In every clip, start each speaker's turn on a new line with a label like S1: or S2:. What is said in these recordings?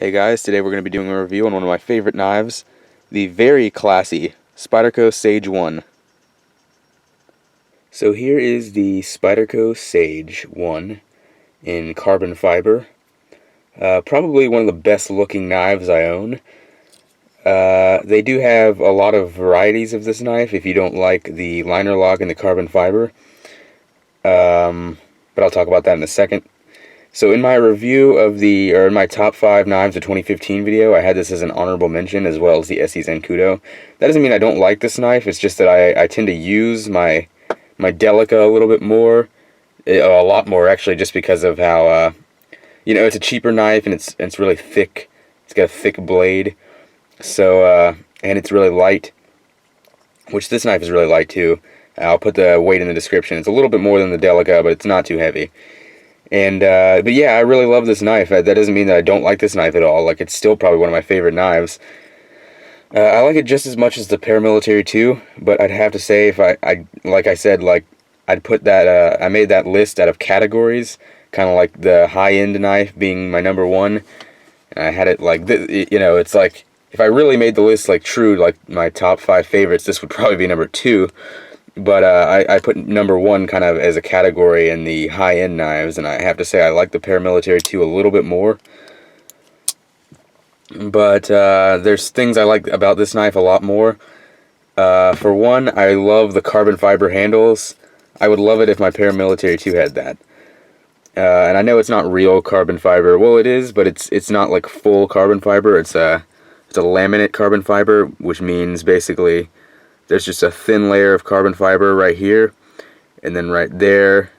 S1: Hey guys, today we're going to be doing a review on one of my favorite knives, the very classy Spyderco Sage 1. So here is the Spyderco Sage 1 in carbon fiber. Probably one of the best looking knives I own. They do have a lot of varieties of this knife if you don't like the liner lock and the carbon fiber. But I'll talk about that in a second. So in my review of in my top 5 knives of 2015 video, I had this as an honorable mention as well as the SE Zancudo. That doesn't mean I don't like this knife, it's just that I tend to use my Delica a little bit more, a lot more actually, just because of how, it's a cheaper knife and it's really thick. It's got a thick blade, so, and it's really light, which this knife is really light too. I'll put the weight in the description. It's a little bit more than the Delica, but it's not too heavy. And, but yeah, I really love this knife. That doesn't mean that I don't like this knife at all. Like, it's still probably one of my favorite knives. I like it just as much as the Paramilitary 2, but I'd have to say, if like I said, like, I'd put that, I made that list out of categories, kind of like the high-end knife being my number 1. And I had it like, it's like, if I really made the list, like, true, like, my top 5 favorites, this would probably be number 2. But I put number 1 kind of as a category in the high-end knives, and I have to say I like the Paramilitary 2 a little bit more. But there's things I like about this knife a lot more. For one, I love the carbon fiber handles. I would love it if my Paramilitary 2 had that. And I know it's not real carbon fiber. Well, it is, but it's not like full carbon fiber. It's a laminate carbon fiber, which means basically there's just a thin layer of carbon fiber right here, and then right there,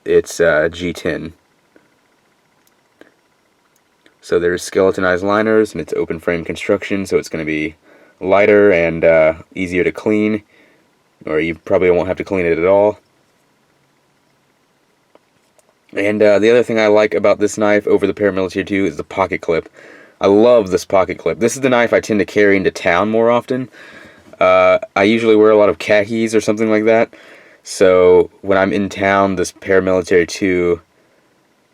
S1: it's G10. So there's skeletonized liners, and it's open frame construction, so it's going to be lighter and easier to clean, or you probably won't have to clean it at all. And the other thing I like about this knife over the Paramilitary 2 is the pocket clip. I love this pocket clip. This is the knife I tend to carry into town more often. I usually wear a lot of khakis or something like that, so when I'm in town, this Paramilitary 2,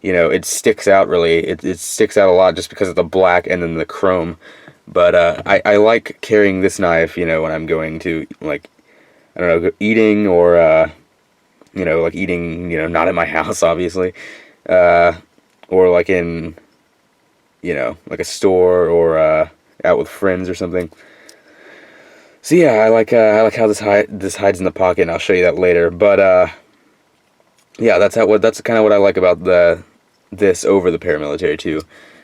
S1: it sticks out really. It sticks out a lot just because of the black and then the chrome. But I like carrying this knife, when I'm going to, like, I don't know, eating or, like eating, not at my house, obviously, or like in, like a store or out with friends or something. So yeah, I like how this hides in the pocket, and I'll show you that later. But yeah, that's kind of what I like about this over the Paramilitary 2.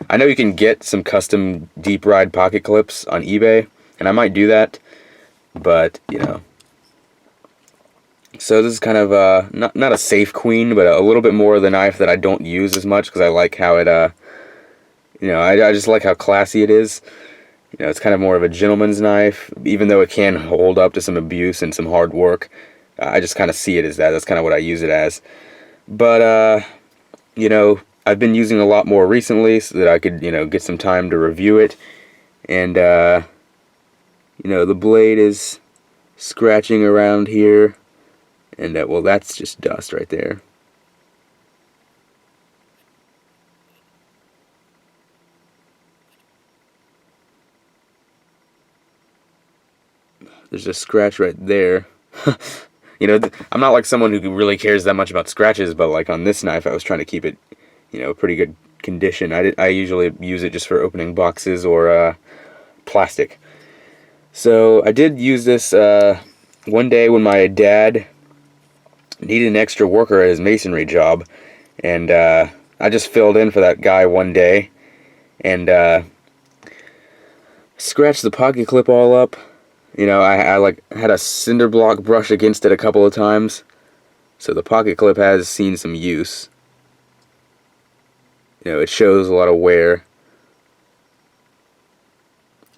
S1: I know you can get some custom deep ride pocket clips on eBay, and I might do that. But so this is kind of not a safe queen, but a little bit more of the knife that I don't use as much because I like how it I just like how classy it is. It's kind of more of a gentleman's knife, even though it can hold up to some abuse and some hard work. I just kind of see it as that. That's kind of what I use it as. But, I've been using a lot more recently so that I could, get some time to review it. And, the blade is scratching around here. And, well, that's just dust right there. There's a scratch right there. I'm not like someone who really cares that much about scratches, but like on this knife, I was trying to keep it, pretty good condition. I usually use it just for opening boxes or plastic. So I did use this one day when my dad needed an extra worker at his masonry job, and I just filled in for that guy one day, and scratched the pocket clip all up. I like had a cinder block brush against it a couple of times, so the pocket clip has seen some use. It shows a lot of wear.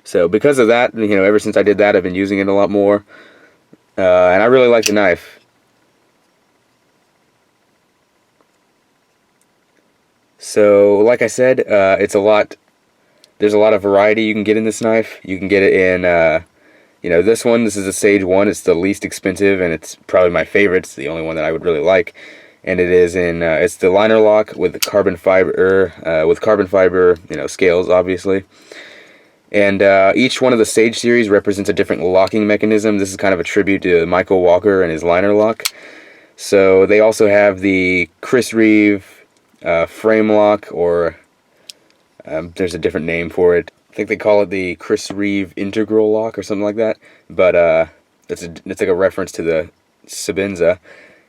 S1: So because of that, ever since I did that, I've been using it a lot more, and I really like the knife. So, like I said, there's a lot of variety you can get in this knife. You can get it in, this is a Sage 1. It's the least expensive, and it's probably my favorite. It's the only one that I would really like. and it is in it's the liner lock with carbon fiber scales, obviously. And each one of the Sage series represents a different locking mechanism. This is kind of a tribute to Michael Walker and his liner lock. So they also have the Chris Reeve frame lock, or there's a different name for it. I think they call it the Chris Reeve integral lock or something like that. But it's like a reference to the Sabenza.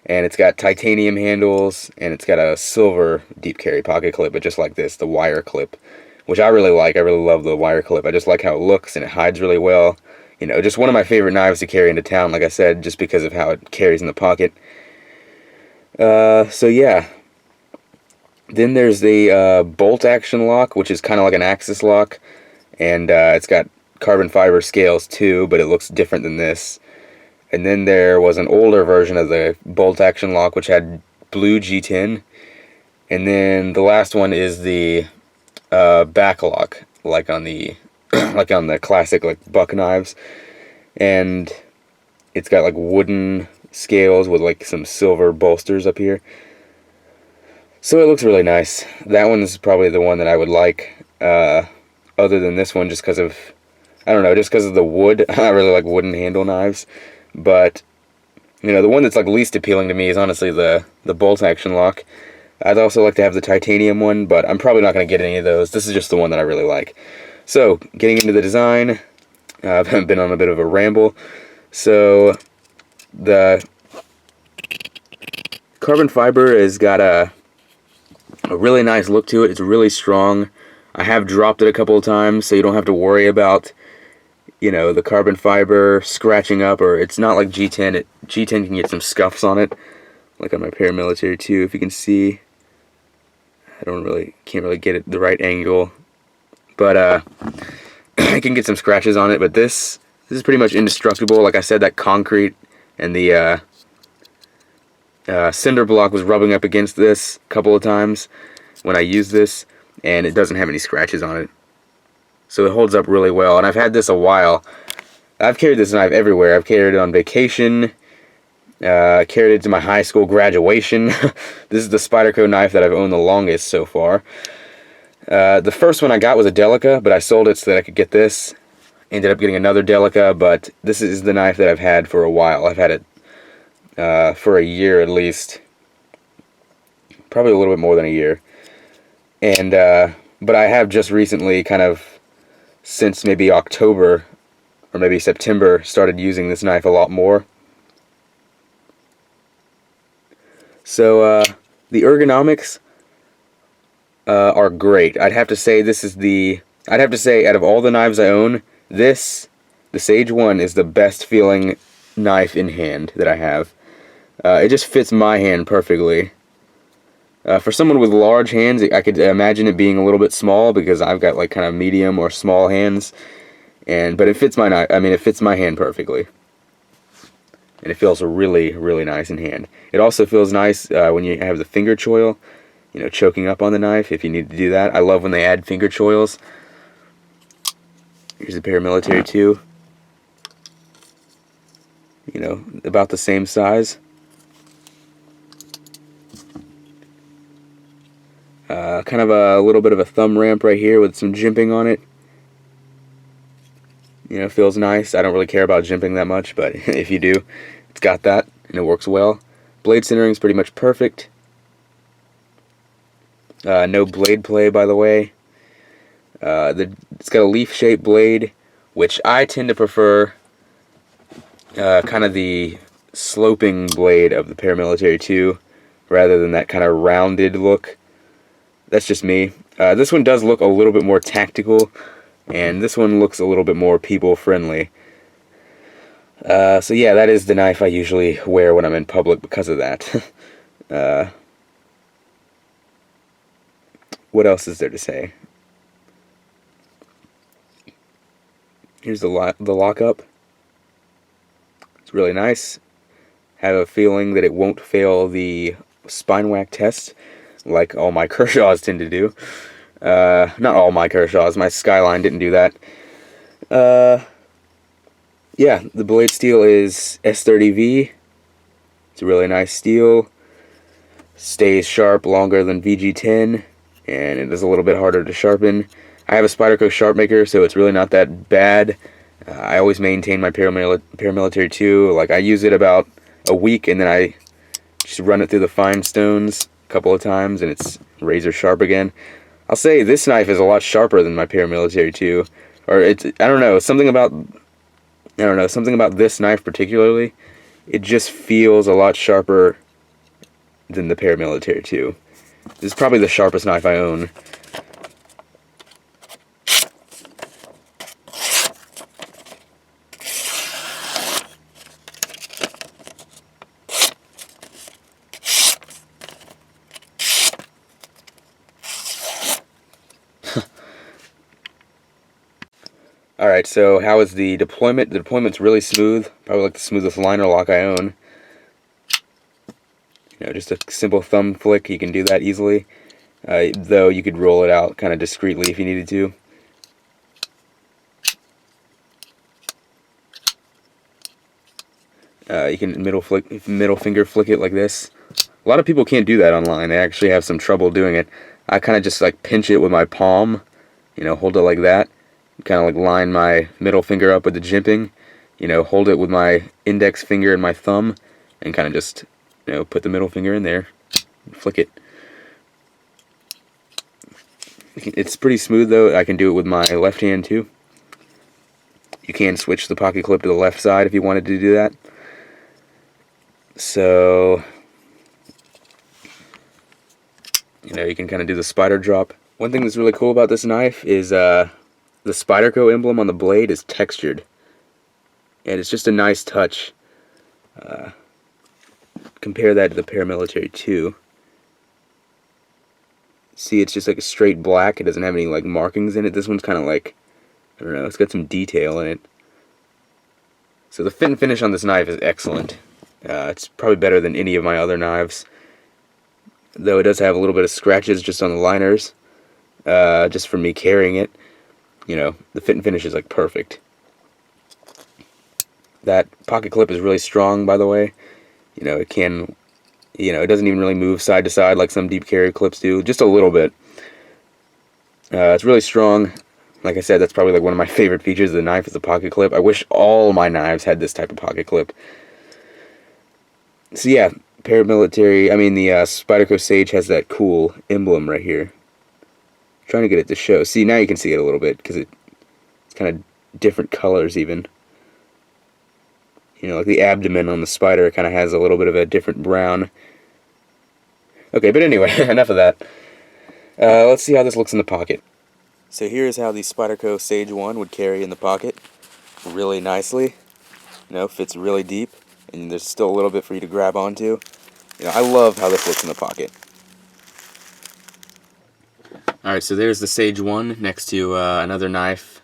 S1: And it's got titanium handles, and it's got a silver deep carry pocket clip, but just like this, the wire clip, which I really like. I really love the wire clip. I just like how it looks, and it hides really well. You know, just one of my favorite knives to carry into town, like I said, just because of how it carries in the pocket. So yeah. Then there's the bolt action lock, which is kind of like an axis lock, and it's got carbon fiber scales too, but it looks different than this. And then there was an older version of the bolt action lock, which had blue G10. And then the last one is the back lock, like on the like on the classic like buck knives, and it's got like wooden scales with like some silver bolsters up here. So it looks really nice. That one's probably the one that I would like, other than this one, just because of, I don't know, just because of the wood. I really like wooden handle knives. But, you know, the one that's like least appealing to me is honestly the bolt action lock. I'd also like to have the titanium one, but I'm probably not going to get any of those. This is just the one that I really like. So, getting into the design, I've been on a bit of a ramble. So, the carbon fiber has got a really nice look to it. It's really strong. I have dropped it a couple of times, so you don't have to worry about, you know, the carbon fiber scratching up, or it's not like G10. G10 can get some scuffs on it, like on my paramilitary too, if you can see. Can't really get it the right angle, but I can get some scratches on it. But this is pretty much indestructible. Like I said, that concrete and the cinder block was rubbing up against this a couple of times when I used this, and it doesn't have any scratches on it. So it holds up really well, and I've had this a while. I've carried this knife everywhere. I've carried it on vacation. I carried it to my high school graduation. This is the Spyderco knife that I've owned the longest so far. The first one I got was a Delica, but I sold it so that I could get this. Ended up getting another Delica, but this is the knife that I've had for a while. I've had it for a year at least. Probably a little bit more than a year. And but I have just recently, kind of since maybe October or maybe September, started using this knife a lot more. So the ergonomics are great. I'd have to say out of all the knives I own, the Sage one is the best feeling knife in hand that I have. It just fits my hand perfectly. For someone with large hands, I could imagine it being a little bit small, because I've got like kind of medium or small hands, but it fits my knife. I mean, it fits my hand perfectly, and it feels really, really nice in hand. It also feels nice when you have the finger choil, you know, choking up on the knife, if you need to do that. I love when they add finger choils. Here's a paramilitary too. You know, about the same size. Kind of a little bit of a thumb ramp right here with some jimping on it. You know, feels nice. I don't really care about jimping that much, but if you do, it's got that, and it works well. Blade centering is pretty much perfect. No blade play, by the way. It's got a leaf-shaped blade, which I tend to prefer kind of the sloping blade of the paramilitary 2, rather than that kind of rounded look. That's just me. This one does look a little bit more tactical, and this one looks a little bit more people-friendly. So yeah, that is the knife I usually wear when I'm in public because of that. What else is there to say? Here's the lockup. It's really nice. Have a feeling that it won't fail the spine whack test, like all my Kershaws tend to do. Not all my Kershaws. My Skyline didn't do that. Yeah, the blade steel is S30V. It's a really nice steel. Stays sharp longer than VG10, and it is a little bit harder to sharpen. I have a Spyderco Sharp Maker, so it's really not that bad. I always maintain my Paramilitary 2. Like, I use it about a week, and then I just run it through the fine stones a couple of times, and it's razor sharp again. I'll say this knife is a lot sharper than my Paramilitary 2. Or it's, I don't know, something about this knife particularly. It just feels a lot sharper than the Paramilitary 2. This is probably the sharpest knife I own. Alright, so how is the deployment? The deployment's really smooth. Probably like the smoothest liner lock I own. You know, just a simple thumb flick, you can do that easily. Though you could roll it out kind of discreetly if you needed to. You can middle finger flick it like this. A lot of people can't do that online. They actually have some trouble doing it. I kind of just like pinch it with my palm, you know, hold it like that. Kind of like line my middle finger up with the jimping, you know, hold it with my index finger and my thumb, and kind of just, you know, put the middle finger in there, and flick it. It's pretty smooth though. I can do it with my left hand too. You can switch the pocket clip to the left side if you wanted to do that. So, you know, you can kind of do the spider drop. One thing that's really cool about this knife is the Spyderco emblem on the blade is textured, and it's just a nice touch. Compare that to the Paramilitary 2. See, it's just like a straight black. It doesn't have any like markings in it. This one's kind of like, I don't know, it's got some detail in it. So the fit and finish on this knife is excellent. It's probably better than any of my other knives, though it does have a little bit of scratches just on the liners, just from me carrying it. You know, the fit and finish is like perfect. That pocket clip is really strong, by the way. You know, it can, you know, it doesn't even really move side to side like some deep carry clips do, just a little bit. It's really strong. Like I said, that's probably like one of my favorite features of the knife is the pocket clip. I wish all my knives had this type of pocket clip. So yeah, the Spyderco Sage has that cool emblem right here. Trying to get it to show. See, now you can see it a little bit because it's kind of different colors even. You know, like the abdomen on the Spider kind of has a little bit of a different brown. Okay, but anyway, enough of that. Let's see how this looks in the pocket. So here's how the Spyderco Sage 1 would carry in the pocket. Really nicely. You know, fits really deep, and there's still a little bit for you to grab onto. You know, I love how this looks in the pocket. Alright, so there's the Sage 1 next to another knife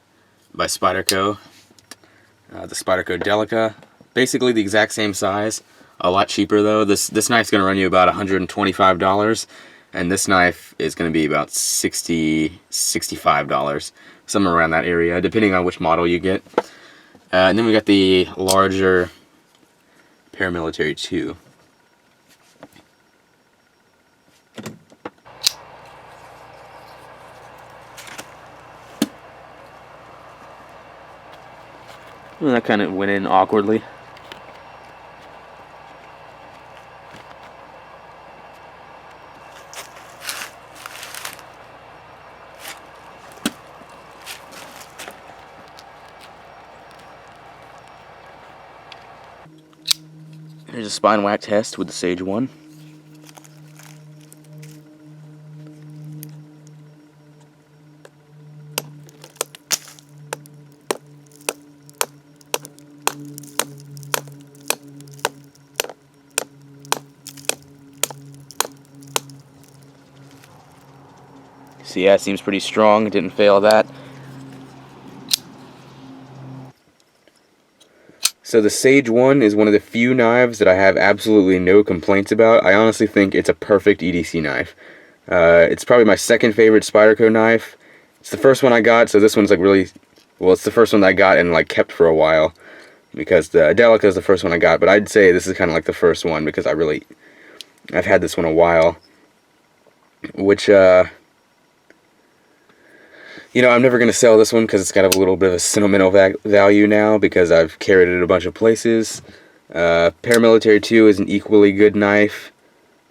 S1: by Spyderco. The Spyderco Delica. Basically the exact same size. A lot cheaper though. This knife's going to run you about $125. And this knife is going to be about $65. Somewhere around that area, depending on which model you get. And then we got the larger Paramilitary 2. Well, that kind of went in awkwardly. Here's a spine whack test with the Sage 1. So yeah, it seems pretty strong. It didn't fail that. So the Sage 1 is one of the few knives that I have absolutely no complaints about. I honestly think it's a perfect EDC knife. It's probably my second favorite Spyderco knife. It's the first one I got, so this one's like really, well, it's the first one that I got and like kept for a while, because the Delica is the first one I got, but I'd say this is kind of like the first one because I really I've had this one a while, which you know, I'm never going to sell this one because it's got a little bit of a sentimental value now because I've carried it a bunch of places. Paramilitary 2 is an equally good knife,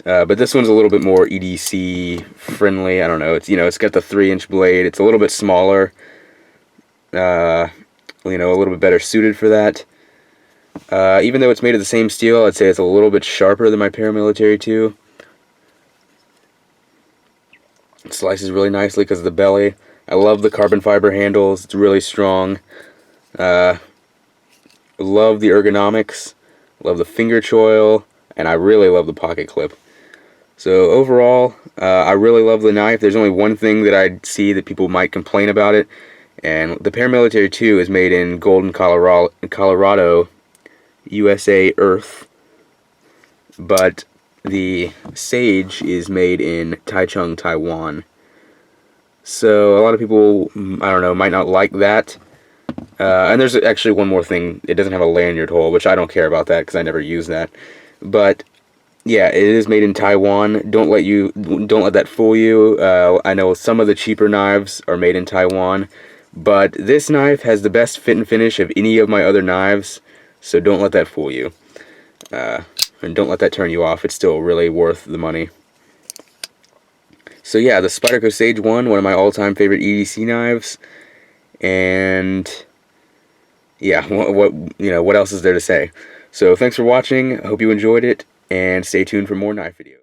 S1: but this one's a little bit more EDC friendly. I don't know. It's, you know, it's got the 3-inch blade. It's a little bit smaller. You know, a little bit better suited for that. Even though it's made of the same steel, I'd say it's a little bit sharper than my Paramilitary 2. It slices really nicely because of the belly. I love the carbon fiber handles. It's really strong. Love the ergonomics. Love the finger choil. And I really love the pocket clip. So overall, I really love the knife. There's only one thing that I see that people might complain about it. And the Paramilitary 2 is made in Golden, Colorado, USA Earth. But the Sage is made in Taichung, Taiwan. So a lot of people, I don't know, might not like that. And there's actually one more thing. It doesn't have a lanyard hole, which I don't care about that because I never use that. But yeah, it is made in Taiwan. Don't let that fool you. I know some of the cheaper knives are made in Taiwan, but this knife has the best fit and finish of any of my other knives. So don't let that fool you. And don't let that turn you off. It's still really worth the money. So yeah, the Spyderco Sage 1, one of my all-time favorite EDC knives. And yeah, what else is there to say? So thanks for watching. I hope you enjoyed it, and stay tuned for more knife videos.